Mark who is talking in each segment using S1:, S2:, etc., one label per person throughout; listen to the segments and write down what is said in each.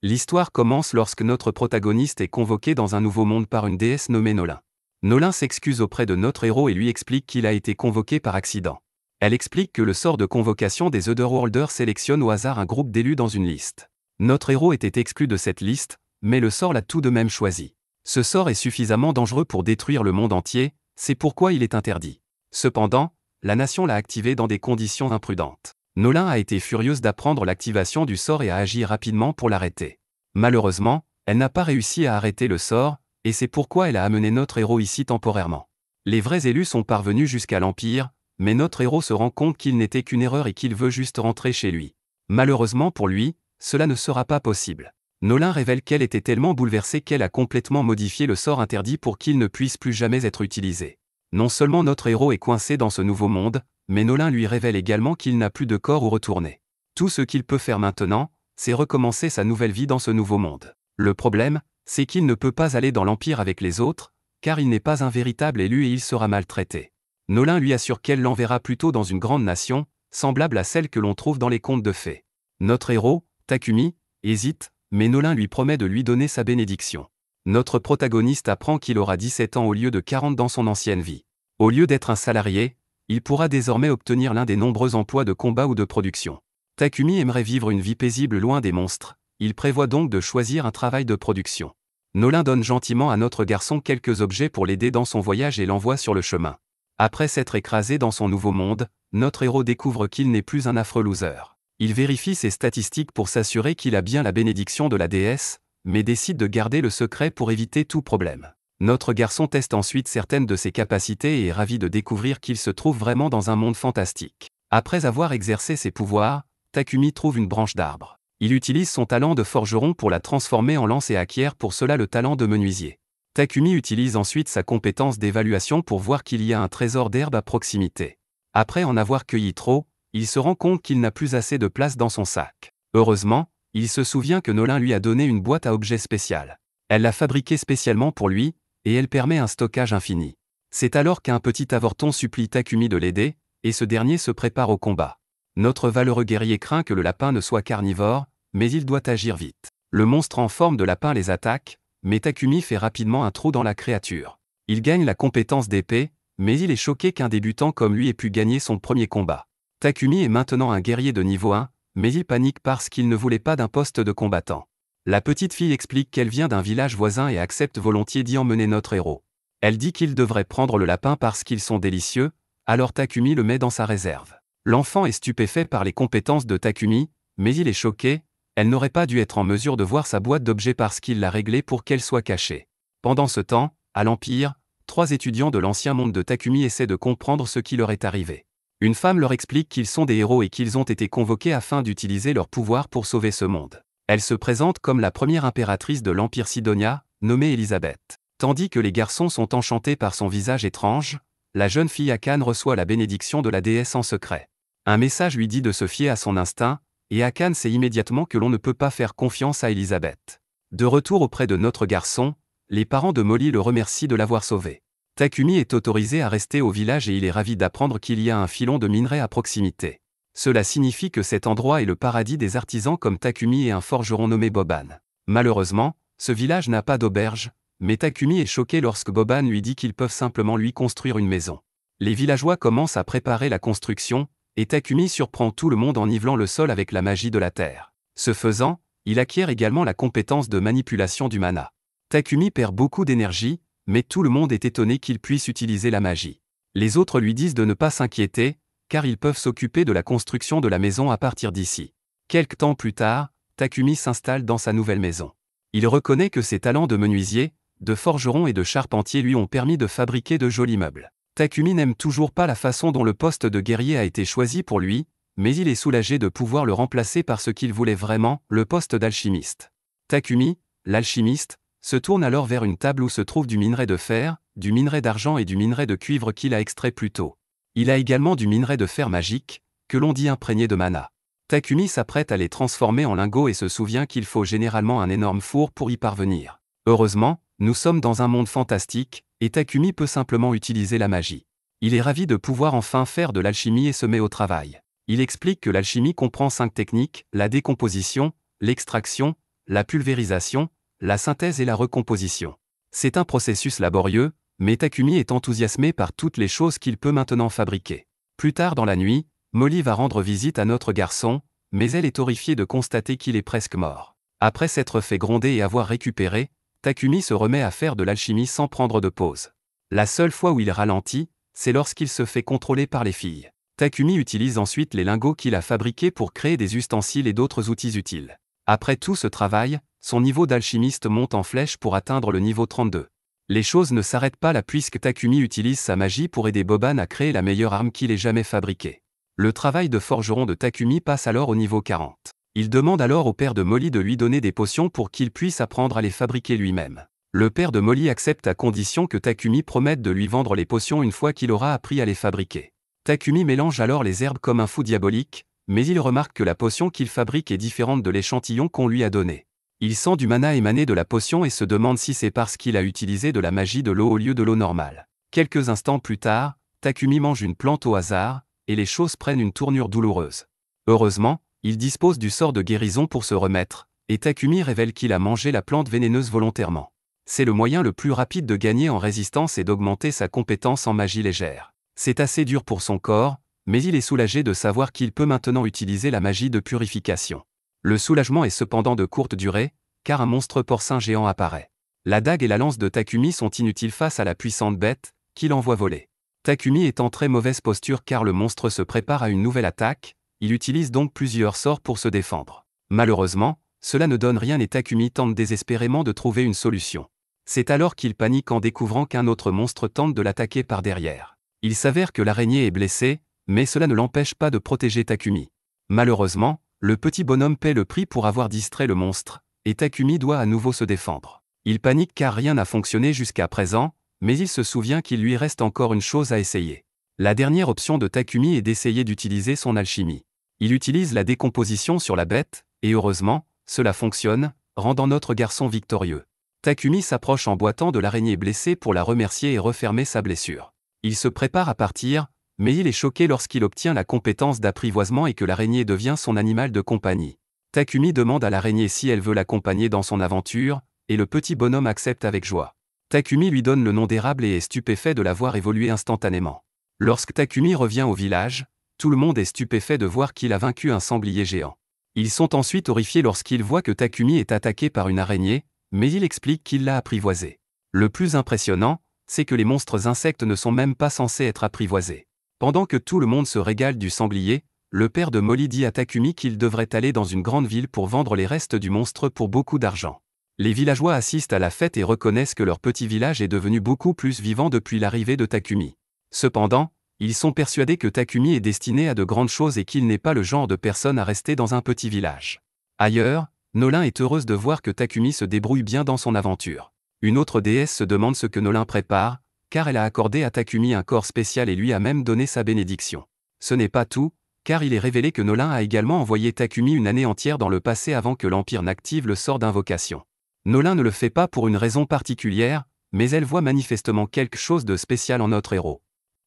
S1: L'histoire commence lorsque notre protagoniste est convoqué dans un nouveau monde par une déesse nommée Nolin. Nolin s'excuse auprès de notre héros et lui explique qu'il a été convoqué par accident. Elle explique que le sort de convocation des Otherworlders sélectionne au hasard un groupe d'élus dans une liste. Notre héros était exclu de cette liste, mais le sort l'a tout de même choisi. Ce sort est suffisamment dangereux pour détruire le monde entier, c'est pourquoi il est interdit. Cependant, la nation l'a activé dans des conditions imprudentes. Nolin a été furieuse d'apprendre l'activation du sort et a agi rapidement pour l'arrêter. Malheureusement, elle n'a pas réussi à arrêter le sort, et c'est pourquoi elle a amené notre héros ici temporairement. Les vrais élus sont parvenus jusqu'à l'Empire, mais notre héros se rend compte qu'il n'était qu'une erreur et qu'il veut juste rentrer chez lui. Malheureusement pour lui, cela ne sera pas possible. Nolin révèle qu'elle était tellement bouleversée qu'elle a complètement modifié le sort interdit pour qu'il ne puisse plus jamais être utilisé. Non seulement notre héros est coincé dans ce nouveau monde, mais Nolin lui révèle également qu'il n'a plus de corps où retourner. Tout ce qu'il peut faire maintenant, c'est recommencer sa nouvelle vie dans ce nouveau monde. Le problème, c'est qu'il ne peut pas aller dans l'Empire avec les autres, car il n'est pas un véritable élu et il sera maltraité. Nolin lui assure qu'elle l'enverra plutôt dans une grande nation, semblable à celle que l'on trouve dans les contes de fées. Notre héros, Takumi, hésite, mais Nolin lui promet de lui donner sa bénédiction. Notre protagoniste apprend qu'il aura 17 ans au lieu de 40 dans son ancienne vie. Au lieu d'être un salarié, il pourra désormais obtenir l'un des nombreux emplois de combat ou de production. Takumi aimerait vivre une vie paisible loin des monstres, il prévoit donc de choisir un travail de production. Nolin donne gentiment à notre garçon quelques objets pour l'aider dans son voyage et l'envoie sur le chemin. Après s'être écrasé dans son nouveau monde, notre héros découvre qu'il n'est plus un affreux loser. Il vérifie ses statistiques pour s'assurer qu'il a bien la bénédiction de la déesse, mais décide de garder le secret pour éviter tout problème. Notre garçon teste ensuite certaines de ses capacités et est ravi de découvrir qu'il se trouve vraiment dans un monde fantastique. Après avoir exercé ses pouvoirs, Takumi trouve une branche d'arbre. Il utilise son talent de forgeron pour la transformer en lance et acquiert pour cela le talent de menuisier. Takumi utilise ensuite sa compétence d'évaluation pour voir qu'il y a un trésor d'herbe à proximité. Après en avoir cueilli trop, il se rend compte qu'il n'a plus assez de place dans son sac. Heureusement, il se souvient que Nolin lui a donné une boîte à objets spéciale. Elle l'a fabriquée spécialement pour lui, et elle permet un stockage infini. C'est alors qu'un petit avorton supplie Takumi de l'aider, et ce dernier se prépare au combat. Notre valeureux guerrier craint que le lapin ne soit carnivore, mais il doit agir vite. Le monstre en forme de lapin les attaque, mais Takumi fait rapidement un trou dans la créature. Il gagne la compétence d'épée, mais il est choqué qu'un débutant comme lui ait pu gagner son premier combat. Takumi est maintenant un guerrier de niveau 1, mais il panique parce qu'il ne voulait pas d'un poste de combattant. La petite fille explique qu'elle vient d'un village voisin et accepte volontiers d'y emmener notre héros. Elle dit qu'il devrait prendre le lapin parce qu'ils sont délicieux, alors Takumi le met dans sa réserve. L'enfant est stupéfait par les compétences de Takumi, mais il est choqué, elle n'aurait pas dû être en mesure de voir sa boîte d'objets parce qu'il l'a réglée pour qu'elle soit cachée. Pendant ce temps, à l'Empire, 3 étudiants de l'ancien monde de Takumi essaient de comprendre ce qui leur est arrivé. Une femme leur explique qu'ils sont des héros et qu'ils ont été convoqués afin d'utiliser leur pouvoir pour sauver ce monde. Elle se présente comme la première impératrice de l'Empire Sidonia, nommée Elisabeth. Tandis que les garçons sont enchantés par son visage étrange, la jeune fille Akane reçoit la bénédiction de la déesse en secret. Un message lui dit de se fier à son instinct, et Akane sait immédiatement que l'on ne peut pas faire confiance à Elisabeth. De retour auprès de notre garçon, les parents de Molly le remercient de l'avoir sauvé. Takumi est autorisé à rester au village et il est ravi d'apprendre qu'il y a un filon de minerai à proximité. Cela signifie que cet endroit est le paradis des artisans comme Takumi et un forgeron nommé Boban. Malheureusement, ce village n'a pas d'auberge, mais Takumi est choqué lorsque Boban lui dit qu'ils peuvent simplement lui construire une maison. Les villageois commencent à préparer la construction, et Takumi surprend tout le monde en nivelant le sol avec la magie de la terre. Ce faisant, il acquiert également la compétence de manipulation du mana. Takumi perd beaucoup d'énergie, mais tout le monde est étonné qu'il puisse utiliser la magie. Les autres lui disent de ne pas s'inquiéter, car ils peuvent s'occuper de la construction de la maison à partir d'ici. Quelque temps plus tard, Takumi s'installe dans sa nouvelle maison. Il reconnaît que ses talents de menuisier, de forgeron et de charpentier lui ont permis de fabriquer de jolis meubles. Takumi n'aime toujours pas la façon dont le poste de guerrier a été choisi pour lui, mais il est soulagé de pouvoir le remplacer par ce qu'il voulait vraiment, le poste d'alchimiste. Takumi, l'alchimiste, se tourne alors vers une table où se trouve du minerai de fer, du minerai d'argent et du minerai de cuivre qu'il a extrait plus tôt. Il a également du minerai de fer magique, que l'on dit imprégné de mana. Takumi s'apprête à les transformer en lingots et se souvient qu'il faut généralement un énorme four pour y parvenir. Heureusement, nous sommes dans un monde fantastique, et Takumi peut simplement utiliser la magie. Il est ravi de pouvoir enfin faire de l'alchimie et se met au travail. Il explique que l'alchimie comprend 5 techniques, la décomposition, l'extraction, la pulvérisation, la synthèse et la recomposition. C'est un processus laborieux, mais Takumi est enthousiasmé par toutes les choses qu'il peut maintenant fabriquer. Plus tard dans la nuit, Molly va rendre visite à notre garçon, mais elle est horrifiée de constater qu'il est presque mort. Après s'être fait gronder et avoir récupéré, Takumi se remet à faire de l'alchimie sans prendre de pause. La seule fois où il ralentit, c'est lorsqu'il se fait contrôler par les filles. Takumi utilise ensuite les lingots qu'il a fabriqués pour créer des ustensiles et d'autres outils utiles. Après tout ce travail, son niveau d'alchimiste monte en flèche pour atteindre le niveau 32. Les choses ne s'arrêtent pas là puisque Takumi utilise sa magie pour aider Boban à créer la meilleure arme qu'il ait jamais fabriquée. Le travail de forgeron de Takumi passe alors au niveau 40. Il demande alors au père de Molly de lui donner des potions pour qu'il puisse apprendre à les fabriquer lui-même. Le père de Molly accepte à condition que Takumi promette de lui vendre les potions une fois qu'il aura appris à les fabriquer. Takumi mélange alors les herbes comme un fou diabolique, mais il remarque que la potion qu'il fabrique est différente de l'échantillon qu'on lui a donné. Il sent du mana émaner de la potion et se demande si c'est parce qu'il a utilisé de la magie de l'eau au lieu de l'eau normale. Quelques instants plus tard, Takumi mange une plante au hasard, et les choses prennent une tournure douloureuse. Heureusement, il dispose du sort de guérison pour se remettre, et Takumi révèle qu'il a mangé la plante vénéneuse volontairement. C'est le moyen le plus rapide de gagner en résistance et d'augmenter sa compétence en magie légère. C'est assez dur pour son corps, mais il est soulagé de savoir qu'il peut maintenant utiliser la magie de purification. Le soulagement est cependant de courte durée, car un monstre porcin géant apparaît. La dague et la lance de Takumi sont inutiles face à la puissante bête, qui l'envoie voler. Takumi est en très mauvaise posture car le monstre se prépare à une nouvelle attaque, il utilise donc plusieurs sorts pour se défendre. Malheureusement, cela ne donne rien et Takumi tente désespérément de trouver une solution. C'est alors qu'il panique en découvrant qu'un autre monstre tente de l'attaquer par derrière. Il s'avère que l'araignée est blessée, mais cela ne l'empêche pas de protéger Takumi. Malheureusement, le petit bonhomme paie le prix pour avoir distrait le monstre, et Takumi doit à nouveau se défendre. Il panique car rien n'a fonctionné jusqu'à présent, mais il se souvient qu'il lui reste encore une chose à essayer. La dernière option de Takumi est d'essayer d'utiliser son alchimie. Il utilise la décomposition sur la bête, et heureusement, cela fonctionne, rendant notre garçon victorieux. Takumi s'approche en boitant de l'araignée blessée pour la remercier et refermer sa blessure. Il se prépare à partir, mais il est choqué lorsqu'il obtient la compétence d'apprivoisement et que l'araignée devient son animal de compagnie. Takumi demande à l'araignée si elle veut l'accompagner dans son aventure, et le petit bonhomme accepte avec joie. Takumi lui donne le nom d'érable et est stupéfait de la voir évoluer instantanément. Lorsque Takumi revient au village, tout le monde est stupéfait de voir qu'il a vaincu un sanglier géant. Ils sont ensuite horrifiés lorsqu'ils voient que Takumi est attaqué par une araignée, mais il explique qu'il l'a apprivoisé. Le plus impressionnant, c'est que les monstres insectes ne sont même pas censés être apprivoisés. Pendant que tout le monde se régale du sanglier, le père de Molly dit à Takumi qu'il devrait aller dans une grande ville pour vendre les restes du monstre pour beaucoup d'argent. Les villageois assistent à la fête et reconnaissent que leur petit village est devenu beaucoup plus vivant depuis l'arrivée de Takumi. Cependant, ils sont persuadés que Takumi est destiné à de grandes choses et qu'il n'est pas le genre de personne à rester dans un petit village. Ailleurs, Nolin est heureuse de voir que Takumi se débrouille bien dans son aventure. Une autre déesse se demande ce que Nolin prépare, car elle a accordé à Takumi un corps spécial et lui a même donné sa bénédiction. Ce n'est pas tout, car il est révélé que Nolin a également envoyé Takumi une année entière dans le passé avant que l'Empire n'active le sort d'invocation. Nolin ne le fait pas pour une raison particulière, mais elle voit manifestement quelque chose de spécial en notre héros.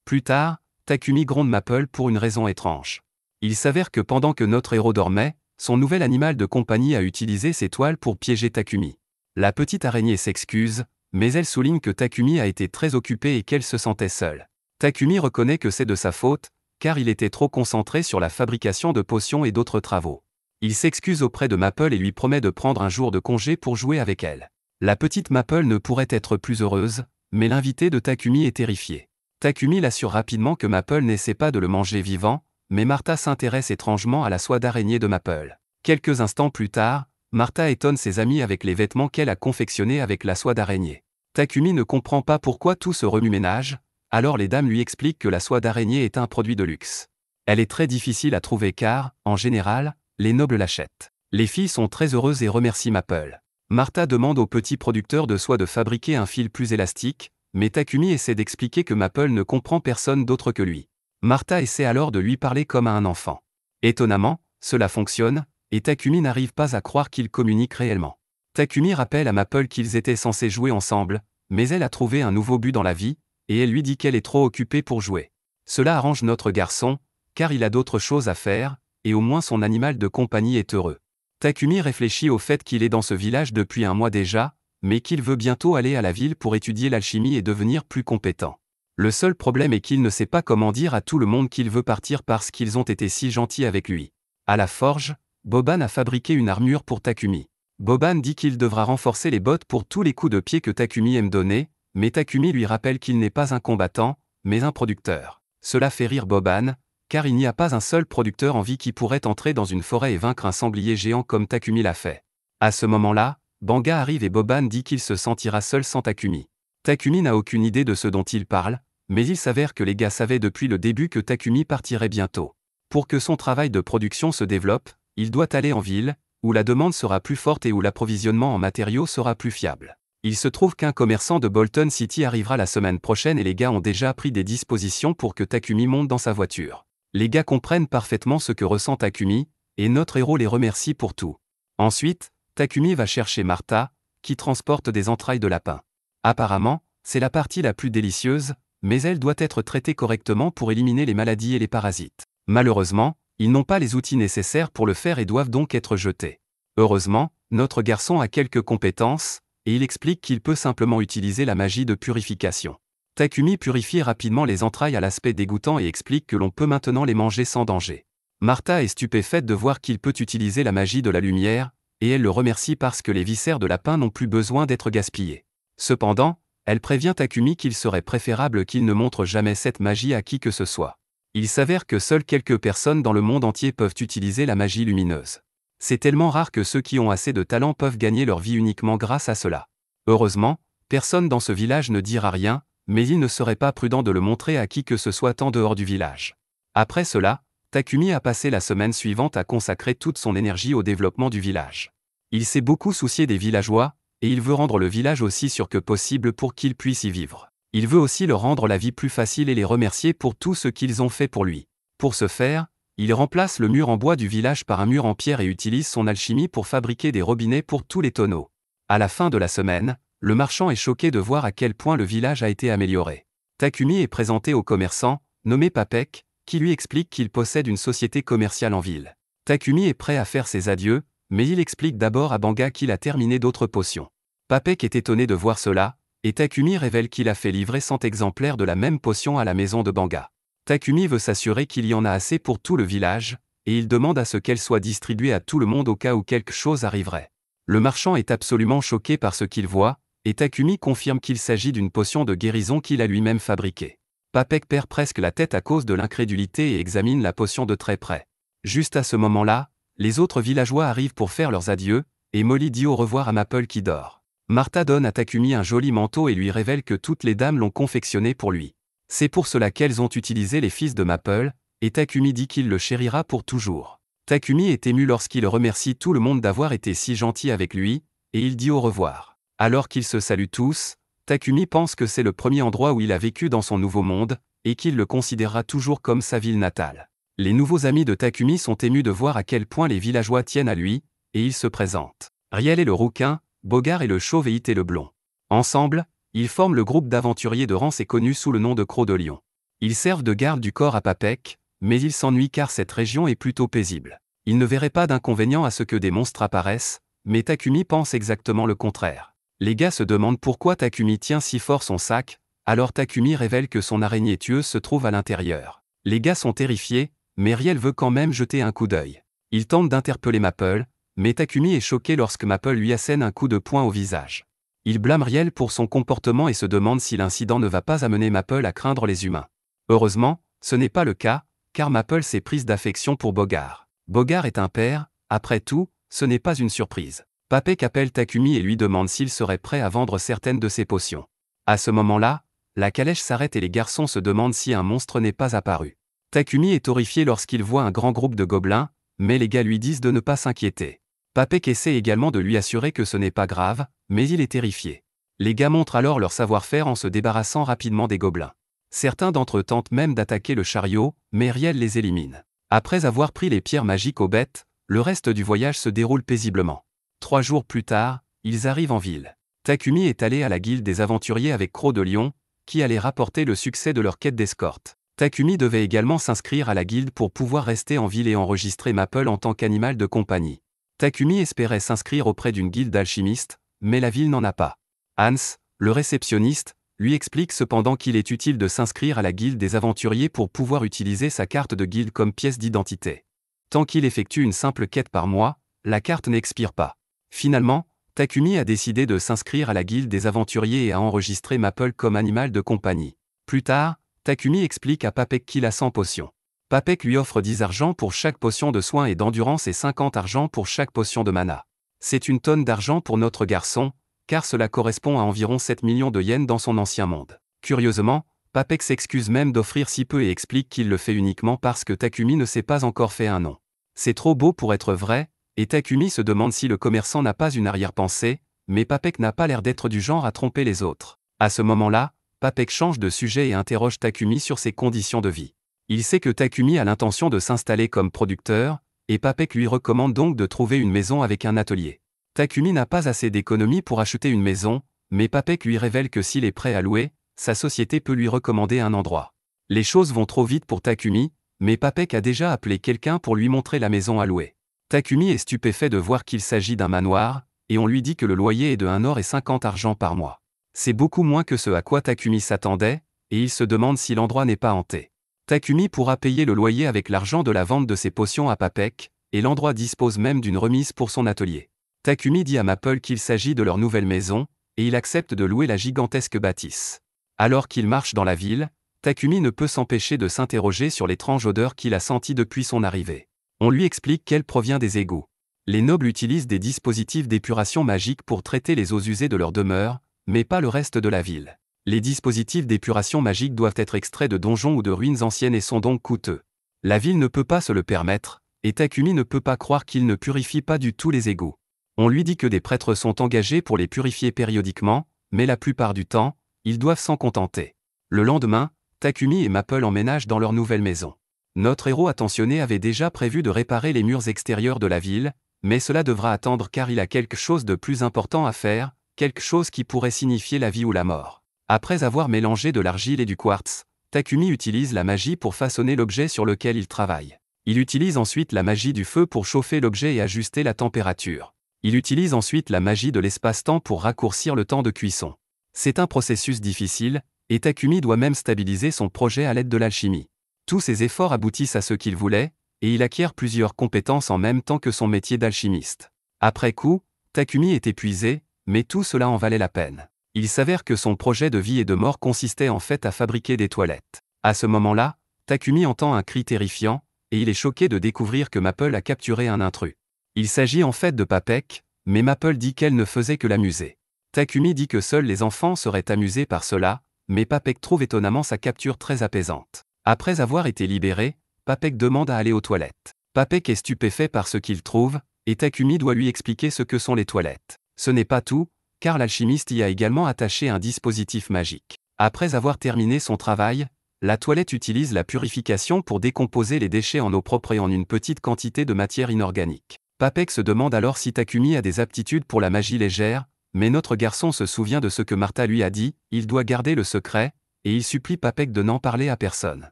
S1: Plus tard, Takumi gronde Maple pour une raison étrange. Il s'avère que pendant que notre héros dormait, son nouvel animal de compagnie a utilisé ses toiles pour piéger Takumi. La petite araignée s'excuse, mais elle souligne que Takumi a été très occupé et qu'elle se sentait seule. Takumi reconnaît que c'est de sa faute, car il était trop concentré sur la fabrication de potions et d'autres travaux. Il s'excuse auprès de Maple et lui promet de prendre un jour de congé pour jouer avec elle. La petite Maple ne pourrait être plus heureuse, mais l'invité de Takumi est terrifié. Takumi l'assure rapidement que Maple n'essaie pas de le manger vivant, mais Martha s'intéresse étrangement à la soie d'araignée de Maple. Quelques instants plus tard, Martha étonne ses amis avec les vêtements qu'elle a confectionnés avec la soie d'araignée. Takumi ne comprend pas pourquoi tout ce remue-ménage, alors les dames lui expliquent que la soie d'araignée est un produit de luxe. Elle est très difficile à trouver car, en général, les nobles l'achètent. Les filles sont très heureuses et remercient Maple. Martha demande au petit producteur de soie de fabriquer un fil plus élastique, mais Takumi essaie d'expliquer que Maple ne comprend personne d'autre que lui. Martha essaie alors de lui parler comme à un enfant. Étonnamment, cela fonctionne, et Takumi n'arrive pas à croire qu'ils communiquent réellement. Takumi rappelle à Maple qu'ils étaient censés jouer ensemble, mais elle a trouvé un nouveau but dans la vie, et elle lui dit qu'elle est trop occupée pour jouer. Cela arrange notre garçon, car il a d'autres choses à faire, et au moins son animal de compagnie est heureux. Takumi réfléchit au fait qu'il est dans ce village depuis un mois déjà, mais qu'il veut bientôt aller à la ville pour étudier l'alchimie et devenir plus compétent. Le seul problème est qu'il ne sait pas comment dire à tout le monde qu'il veut partir parce qu'ils ont été si gentils avec lui. À la forge, Boban a fabriqué une armure pour Takumi. Boban dit qu'il devra renforcer les bottes pour tous les coups de pied que Takumi aime donner, mais Takumi lui rappelle qu'il n'est pas un combattant, mais un producteur. Cela fait rire Boban, car il n'y a pas un seul producteur en vie qui pourrait entrer dans une forêt et vaincre un sanglier géant comme Takumi l'a fait. À ce moment-là, Banga arrive et Boban dit qu'il se sentira seul sans Takumi. Takumi n'a aucune idée de ce dont il parle, mais il s'avère que les gars savaient depuis le début que Takumi partirait bientôt. Pour que son travail de production se développe, il doit aller en ville, où la demande sera plus forte et où l'approvisionnement en matériaux sera plus fiable. Il se trouve qu'un commerçant de Bolton City arrivera la semaine prochaine et les gars ont déjà pris des dispositions pour que Takumi monte dans sa voiture. Les gars comprennent parfaitement ce que ressent Takumi, et notre héros les remercie pour tout. Ensuite, Takumi va chercher Martha, qui transporte des entrailles de lapin. Apparemment, c'est la partie la plus délicieuse, mais elle doit être traitée correctement pour éliminer les maladies et les parasites. Malheureusement, ils n'ont pas les outils nécessaires pour le faire et doivent donc être jetés. Heureusement, notre garçon a quelques compétences, et il explique qu'il peut simplement utiliser la magie de purification. Takumi purifie rapidement les entrailles à l'aspect dégoûtant et explique que l'on peut maintenant les manger sans danger. Martha est stupéfaite de voir qu'il peut utiliser la magie de la lumière, et elle le remercie parce que les viscères de lapin n'ont plus besoin d'être gaspillés. Cependant, elle prévient Takumi qu'il serait préférable qu'il ne montre jamais cette magie à qui que ce soit. Il s'avère que seules quelques personnes dans le monde entier peuvent utiliser la magie lumineuse. C'est tellement rare que ceux qui ont assez de talent peuvent gagner leur vie uniquement grâce à cela. Heureusement, personne dans ce village ne dira rien, mais il ne serait pas prudent de le montrer à qui que ce soit en dehors du village. Après cela, Takumi a passé la semaine suivante à consacrer toute son énergie au développement du village. Il s'est beaucoup soucié des villageois, et il veut rendre le village aussi sûr que possible pour qu'ils puissent y vivre. Il veut aussi leur rendre la vie plus facile et les remercier pour tout ce qu'ils ont fait pour lui. Pour ce faire, il remplace le mur en bois du village par un mur en pierre et utilise son alchimie pour fabriquer des robinets pour tous les tonneaux. À la fin de la semaine, le marchand est choqué de voir à quel point le village a été amélioré. Takumi est présenté au commerçant, nommé Papek, qui lui explique qu'il possède une société commerciale en ville. Takumi est prêt à faire ses adieux, mais il explique d'abord à Banga qu'il a terminé d'autres potions. Papek est étonné de voir cela, et Takumi révèle qu'il a fait livrer 100 exemplaires de la même potion à la maison de Banga. Takumi veut s'assurer qu'il y en a assez pour tout le village, et il demande à ce qu'elle soit distribuée à tout le monde au cas où quelque chose arriverait. Le marchand est absolument choqué par ce qu'il voit, et Takumi confirme qu'il s'agit d'une potion de guérison qu'il a lui-même fabriquée. Papek perd presque la tête à cause de l'incrédulité et examine la potion de très près. Juste à ce moment-là, les autres villageois arrivent pour faire leurs adieux, et Molly dit au revoir à Maple qui dort. Martha donne à Takumi un joli manteau et lui révèle que toutes les dames l'ont confectionné pour lui. C'est pour cela qu'elles ont utilisé les fils de Maple, et Takumi dit qu'il le chérira pour toujours. Takumi est ému lorsqu'il remercie tout le monde d'avoir été si gentil avec lui, et il dit au revoir. Alors qu'ils se saluent tous, Takumi pense que c'est le premier endroit où il a vécu dans son nouveau monde, et qu'il le considérera toujours comme sa ville natale. Les nouveaux amis de Takumi sont émus de voir à quel point les villageois tiennent à lui, et ils se présentent. Riel est le rouquin, Bogart est le chauve et It est le blond. Ensemble, ils forment le groupe d'aventuriers de Rance et connu sous le nom de Croc de Lion. Ils servent de garde du corps à Papek, mais ils s'ennuient car cette région est plutôt paisible. Ils ne verraient pas d'inconvénient à ce que des monstres apparaissent, mais Takumi pense exactement le contraire. Les gars se demandent pourquoi Takumi tient si fort son sac, alors Takumi révèle que son araignée tueuse se trouve à l'intérieur. Les gars sont terrifiés, mais Riel veut quand même jeter un coup d'œil. Il tente d'interpeller Maple, mais Takumi est choqué lorsque Maple lui assène un coup de poing au visage. Il blâme Riel pour son comportement et se demande si l'incident ne va pas amener Maple à craindre les humains. Heureusement, ce n'est pas le cas, car Maple s'est prise d'affection pour Bogart. Bogart est un père, après tout, ce n'est pas une surprise. Papek appelle Takumi et lui demande s'il serait prêt à vendre certaines de ses potions. À ce moment-là, la calèche s'arrête et les garçons se demandent si un monstre n'est pas apparu. Takumi est horrifié lorsqu'il voit un grand groupe de gobelins, mais les gars lui disent de ne pas s'inquiéter. Papek essaie également de lui assurer que ce n'est pas grave, mais il est terrifié. Les gars montrent alors leur savoir-faire en se débarrassant rapidement des gobelins. Certains d'entre eux tentent même d'attaquer le chariot, mais Riel les élimine. Après avoir pris les pierres magiques aux bêtes, le reste du voyage se déroule paisiblement. 3 jours plus tard, ils arrivent en ville. Takumi est allé à la guilde des aventuriers avec Croc de Lion, qui allait rapporter le succès de leur quête d'escorte. Takumi devait également s'inscrire à la guilde pour pouvoir rester en ville et enregistrer Maple en tant qu'animal de compagnie. Takumi espérait s'inscrire auprès d'une guilde d'alchimistes, mais la ville n'en a pas. Hans, le réceptionniste, lui explique cependant qu'il est utile de s'inscrire à la guilde des aventuriers pour pouvoir utiliser sa carte de guilde comme pièce d'identité. Tant qu'il effectue une simple quête par mois, la carte n'expire pas. Finalement, Takumi a décidé de s'inscrire à la guilde des aventuriers et a enregistré Maple comme animal de compagnie. Plus tard, Takumi explique à Papek qu'il a 100 potions. Papek lui offre 10 argent pour chaque potion de soin et d'endurance et 50 argent pour chaque potion de mana. C'est une tonne d'argent pour notre garçon, car cela correspond à environ 7 millions de yens dans son ancien monde. Curieusement, Papek s'excuse même d'offrir si peu et explique qu'il le fait uniquement parce que Takumi ne s'est pas encore fait un nom. C'est trop beau pour être vrai, et Takumi se demande si le commerçant n'a pas une arrière-pensée, mais Papek n'a pas l'air d'être du genre à tromper les autres. À ce moment-là, Papek change de sujet et interroge Takumi sur ses conditions de vie. Il sait que Takumi a l'intention de s'installer comme producteur, et Papek lui recommande donc de trouver une maison avec un atelier. Takumi n'a pas assez d'économies pour acheter une maison, mais Papek lui révèle que s'il est prêt à louer, sa société peut lui recommander un endroit. Les choses vont trop vite pour Takumi, mais Papek a déjà appelé quelqu'un pour lui montrer la maison à louer. Takumi est stupéfait de voir qu'il s'agit d'un manoir, et on lui dit que le loyer est de 1 or et 50 argent par mois. C'est beaucoup moins que ce à quoi Takumi s'attendait, et il se demande si l'endroit n'est pas hanté. Takumi pourra payer le loyer avec l'argent de la vente de ses potions à Papek, et l'endroit dispose même d'une remise pour son atelier. Takumi dit à Maple qu'il s'agit de leur nouvelle maison, et il accepte de louer la gigantesque bâtisse. Alors qu'il marche dans la ville, Takumi ne peut s'empêcher de s'interroger sur l'étrange odeur qu'il a sentie depuis son arrivée. On lui explique qu'elle provient des égouts. Les nobles utilisent des dispositifs d'épuration magique pour traiter les eaux usées de leur demeure, mais pas le reste de la ville. Les dispositifs d'épuration magique doivent être extraits de donjons ou de ruines anciennes et sont donc coûteux. La ville ne peut pas se le permettre, et Takumi ne peut pas croire qu'il ne purifie pas du tout les égouts. On lui dit que des prêtres sont engagés pour les purifier périodiquement, mais la plupart du temps, ils doivent s'en contenter. Le lendemain, Takumi et Maple emménagent dans leur nouvelle maison. Notre héros attentionné avait déjà prévu de réparer les murs extérieurs de la ville, mais cela devra attendre car il a quelque chose de plus important à faire, quelque chose qui pourrait signifier la vie ou la mort. Après avoir mélangé de l'argile et du quartz, Takumi utilise la magie pour façonner l'objet sur lequel il travaille. Il utilise ensuite la magie du feu pour chauffer l'objet et ajuster la température. Il utilise ensuite la magie de l'espace-temps pour raccourcir le temps de cuisson. C'est un processus difficile, et Takumi doit même stabiliser son projet à l'aide de l'alchimie. Tous ses efforts aboutissent à ce qu'il voulait, et il acquiert plusieurs compétences en même temps que son métier d'alchimiste. Après coup, Takumi est épuisé, mais tout cela en valait la peine. Il s'avère que son projet de vie et de mort consistait en fait à fabriquer des toilettes. À ce moment-là, Takumi entend un cri terrifiant, et il est choqué de découvrir que Maple a capturé un intrus. Il s'agit en fait de Papek, mais Maple dit qu'elle ne faisait que l'amuser. Takumi dit que seuls les enfants seraient amusés par cela, mais Papek trouve étonnamment sa capture très apaisante. Après avoir été libéré, Papek demande à aller aux toilettes. Papek est stupéfait par ce qu'il trouve, et Takumi doit lui expliquer ce que sont les toilettes. Ce n'est pas tout, car l'alchimiste y a également attaché un dispositif magique. Après avoir terminé son travail, la toilette utilise la purification pour décomposer les déchets en eau propre et en une petite quantité de matière inorganique. Papek se demande alors si Takumi a des aptitudes pour la magie légère, mais notre garçon se souvient de ce que Martha lui a dit, il doit garder le secret, et il supplie Papek de n'en parler à personne.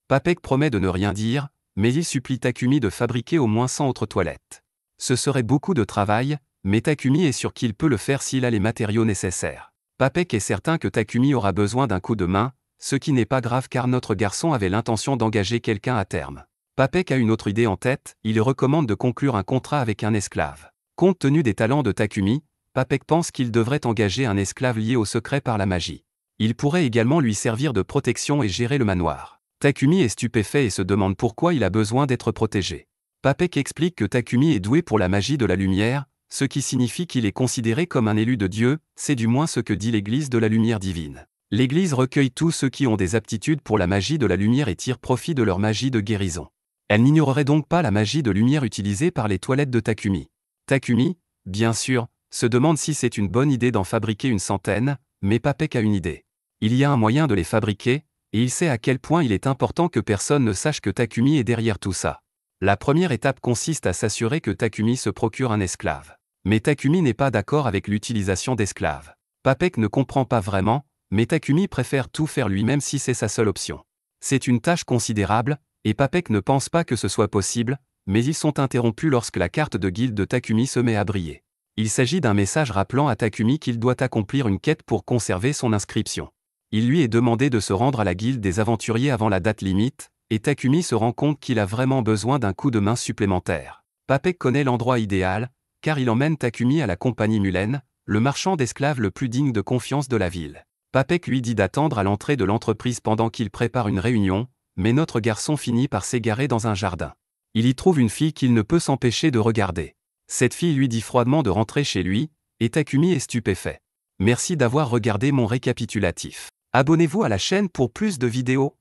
S1: Papek promet de ne rien dire, mais il supplie Takumi de fabriquer au moins 100 autres toilettes. Ce serait beaucoup de travail, mais Takumi est sûr qu'il peut le faire s'il a les matériaux nécessaires. Papek est certain que Takumi aura besoin d'un coup de main, ce qui n'est pas grave car notre garçon avait l'intention d'engager quelqu'un à terme. Papek a une autre idée en tête, il recommande de conclure un contrat avec un esclave. Compte tenu des talents de Takumi, Papek pense qu'il devrait engager un esclave lié au secret par la magie. Il pourrait également lui servir de protection et gérer le manoir. Takumi est stupéfait et se demande pourquoi il a besoin d'être protégé. Papek explique que Takumi est doué pour la magie de la lumière, ce qui signifie qu'il est considéré comme un élu de Dieu, c'est du moins ce que dit l'Église de la lumière divine. L'Église recueille tous ceux qui ont des aptitudes pour la magie de la lumière et tire profit de leur magie de guérison. Elle n'ignorerait donc pas la magie de lumière utilisée par les toilettes de Takumi. Takumi, bien sûr, se demande si c'est une bonne idée d'en fabriquer une centaine, mais Papek a une idée. Il y a un moyen de les fabriquer, et il sait à quel point il est important que personne ne sache que Takumi est derrière tout ça. La première étape consiste à s'assurer que Takumi se procure un esclave. Mais Takumi n'est pas d'accord avec l'utilisation d'esclaves. Papek ne comprend pas vraiment, mais Takumi préfère tout faire lui-même si c'est sa seule option. C'est une tâche considérable, et Papek ne pense pas que ce soit possible, Mais ils sont interrompus lorsque la carte de guilde de Takumi se met à briller. Il s'agit d'un message rappelant à Takumi qu'il doit accomplir une quête pour conserver son inscription. Il lui est demandé de se rendre à la guilde des aventuriers avant la date limite, et Takumi se rend compte qu'il a vraiment besoin d'un coup de main supplémentaire. Papek connaît l'endroit idéal, car il emmène Takumi à la compagnie Mulen, le marchand d'esclaves le plus digne de confiance de la ville. Papek lui dit d'attendre à l'entrée de l'entreprise pendant qu'il prépare une réunion, mais notre garçon finit par s'égarer dans un jardin. Il y trouve une fille qu'il ne peut s'empêcher de regarder. Cette fille lui dit froidement de rentrer chez lui, et Takumi est stupéfait. Merci d'avoir regardé mon récapitulatif. Abonnez-vous à la chaîne pour plus de vidéos.